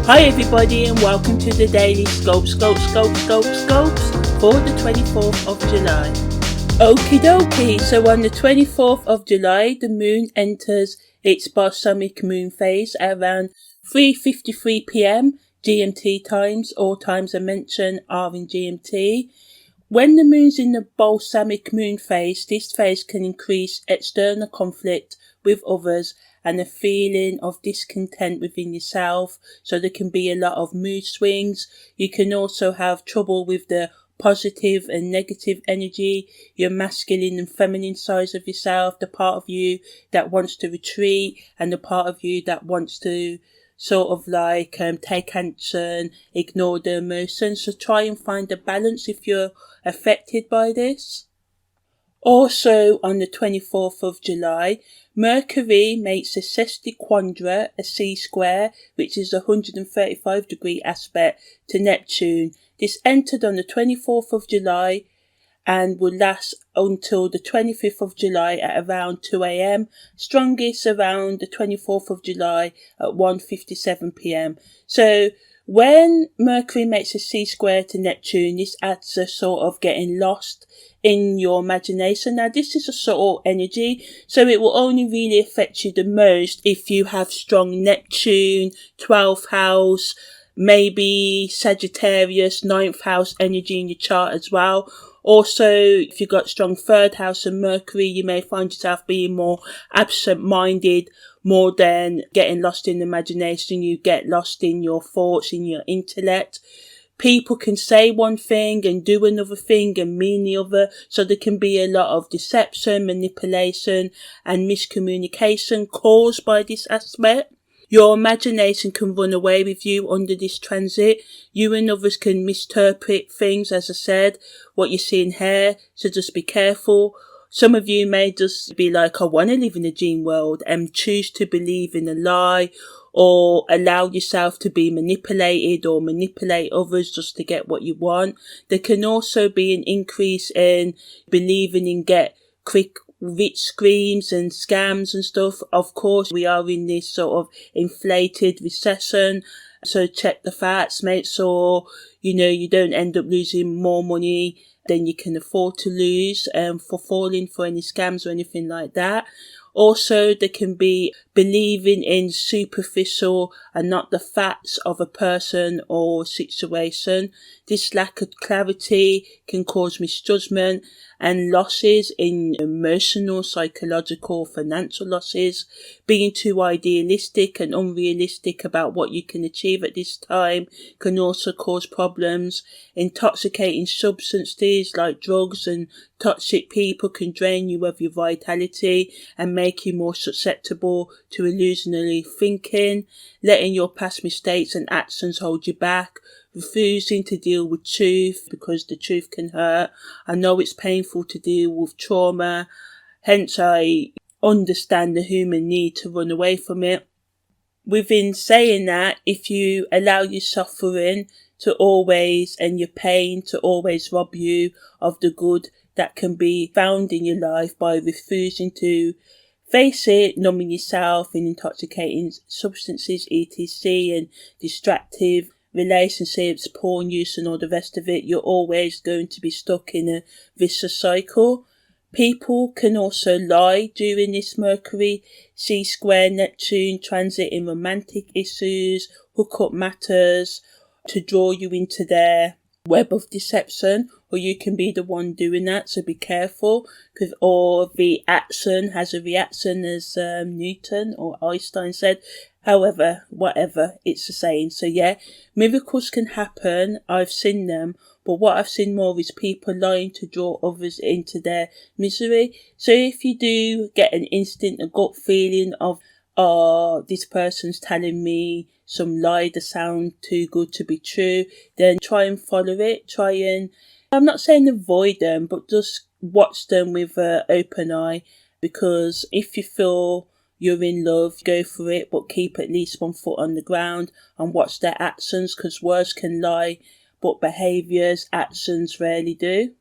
Hi everybody and welcome to the daily scopes for the 24th of July. Okie dokie, so on the 24th of July the moon enters its balsamic moon phase at around 3:53 p.m. GMT times. All times I mention are in GMT. When the moon's in the balsamic moon phase, this phase can increase external conflict with others and a feeling of discontent within yourself. So there can be a lot of mood swings. You can also have trouble with the positive and negative energy, your masculine and feminine sides of yourself, the part of you that wants to retreat and the part of you that wants to sort of like take action, ignore the emotions. So try and find a balance if you're affected by this. Also on the 24th of July, Mercury makes a sesquiquadrate, a C-square, which is a 135 degree aspect to Neptune. This entered on the 24th of July and will last until the 25th of July at around 2 a.m. Strongest around the 24th of July at 1:57 p.m. So when Mercury makes a C-square to Neptune, this adds a sort of getting lost in your imagination. Now this is a subtle energy, so it will only really affect you the most if you have strong Neptune, 12th house, maybe Sagittarius, 9th house energy in your chart as well. Also, if you've got strong 3rd house and Mercury, you may find yourself being more absent-minded, more than getting lost in imagination. You get lost in your thoughts, in your intellect. People can say one thing and do another thing and mean the other. So there can be a lot of deception, manipulation and miscommunication caused by this aspect. Your imagination can run away with you under this transit. You and others can misinterpret things, as I said, what you see in here. So just be careful. Some of you may just be like, I want to live in a dream world, and choose to believe in a lie or allow yourself to be manipulated or manipulate others just to get what you want. There can also be an increase in believing in get quick rich schemes and scams and stuff. Of course, we are in this sort of inflated recession. So check the facts, make sure, you don't end up losing more money than you can afford to lose for falling for any scams or anything like that. Also, there can be believing in superficial and not the facts of a person or situation. This lack of clarity can cause misjudgment and losses in emotional, psychological, financial losses. Being too idealistic and unrealistic about what you can achieve at this time can also cause problems. Intoxicating substances like drugs and toxic people can drain you of your vitality and make you more susceptible to illusionary thinking. Letting your past mistakes and actions hold you back. Refusing to deal with truth because the truth can hurt. I know it's painful to deal with trauma, hence I understand the human need to run away from it. Within saying that, if you allow your suffering to always and your pain to always rob you of the good that can be found in your life by refusing to face it, numbing yourself in intoxicating substances, etc., and distractive relationships, porn use and all the rest of it, you're always going to be stuck in a vicious cycle. People can also lie during this Mercury C-square Neptune transit in romantic issues, hookup matters, to draw you into their web of deception, or you can be the one doing that, so be careful, because all the action has a reaction, as Newton or Einstein said. However, whatever, it's the saying. So yeah, miracles can happen, I've seen them, but what I've seen more is people lying to draw others into their misery. So if you do get an instant, a gut feeling of, this person's telling me some lie that sound too good to be true, then try and follow it. I'm not saying avoid them, but just watch them with an open eye, because if you feel you're in love, go for it, but keep at least one foot on the ground and watch their actions, because words can lie, but behaviours, actions rarely do.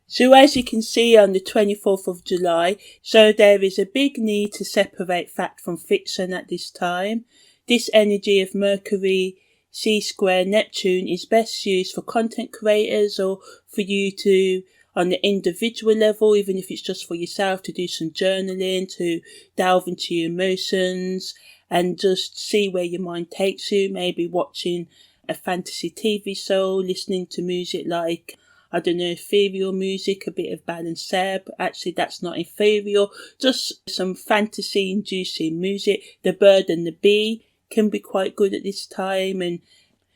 So as you can see on the 24th of July, so there is a big need to separate fact from fiction at this time. This energy of Mercury C-square Neptune is best used for content creators, or for you to, on the individual level, even if it's just for yourself, to do some journaling, to delve into your emotions and just see where your mind takes you. Maybe watching a fantasy TV show, listening to music like, I don't know, ethereal music, a bit of Balenciaga, but actually that's not ethereal, just some fantasy inducing music. The Bird and the Bee can be quite good at this time, and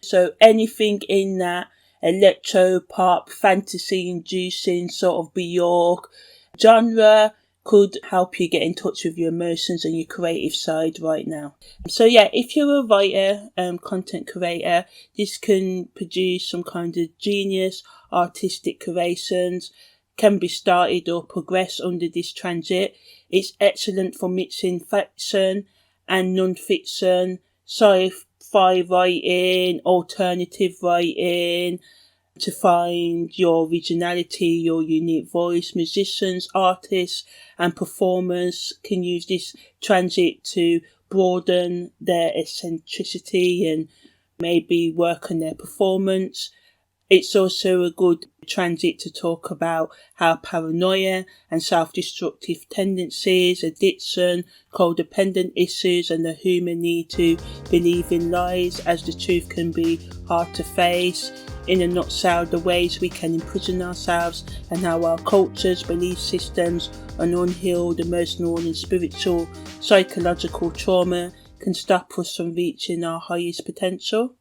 so anything in that electro pop fantasy inducing sort of Bjork genre could help you get in touch with your emotions and your creative side right now. So yeah, if you're a writer, content creator, this can produce some kind of genius artistic creations, can be started or progress under this transit. It's excellent for mixing fiction and non-fiction, sci-fi writing, alternative writing, to find your originality, your unique voice. Musicians, artists and performers can use this transit to broaden their eccentricity and maybe work on their performance. It's also a good transit to talk about how paranoia and self-destructive tendencies, addiction, codependent issues and the human need to believe in lies, as the truth can be hard to face. In a nutshell, the ways we can imprison ourselves and how our cultures, belief systems and unhealed emotional and spiritual psychological trauma can stop us from reaching our highest potential.